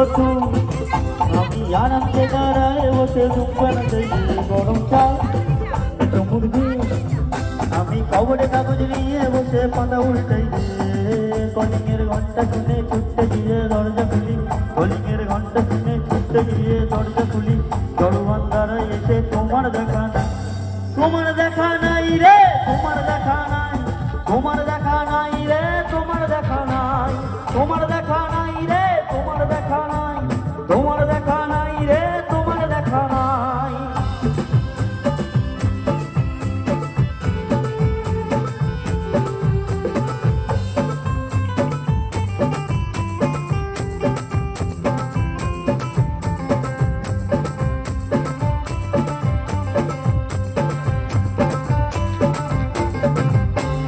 তু আমি আনন্দে দাঁড়ায় বসে দুম্পান দিয়ে গরম চা চমুক দিয়ে আমি খবরে কাগজ নিয়ে বসে পাতা উল্টাই দিয়ে কলিংয়ের ঘন্টা শুনে ছুটতে গিয়ে দরজা খুলি কলিংয়ের ঘন্টা শুনে ছুটতে গিয়ে দরজা খুলি জড়বান্ধারায় এসে তোমার দেখা নাই তোমার দেখা নাই রে তোমার দেখা নাই তোমার দেখা নাই রে তোমার দেখা নাই তোমার দেখা নাই রে তোমার দেখা নাই তোমার দেখা নাই রে তোমার দেখা নাই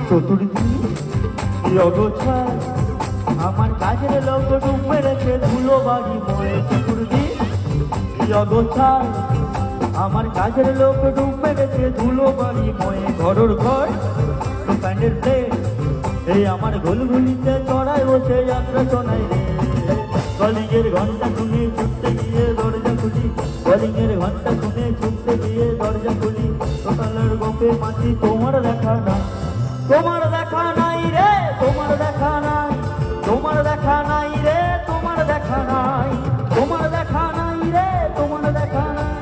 চতুর্দিকে অগোছায় আমার কাজের লোক ডুবে রেখে ধুলো বাড়ি মরে চতুর্দিকে অগোছায় আমার কাজের লোক ডুবে রেখে ধুলো বাড়ি ময়ে ঘরের ঘর দোকানের প্লেট এই আমার গোলগুলিতে চড়াই বসে যাত্রা শোনাই রে কলিংয়ের ঘন্টা শুনে ছুটতে গিয়ে দরজা খুলি কলিংয়ের ঘন্টা শুনে ছুটতে গিয়ে দরজা খুলি সকালের গোপে মাছি তোমার দেখা না তোমার দেখা নাই রে তোমার দেখা নাই তোমার দেখা নাই রে তোমার দেখা নাই তোমার দেখা নাই রে তোমার দেখা নাই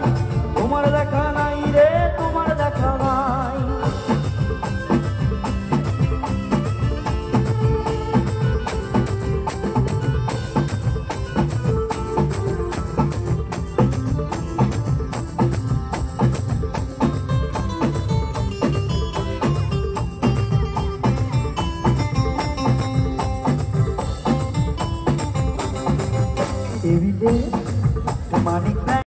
তোমার দেখা নাই রে তোমার দেখা নাই টেবিলে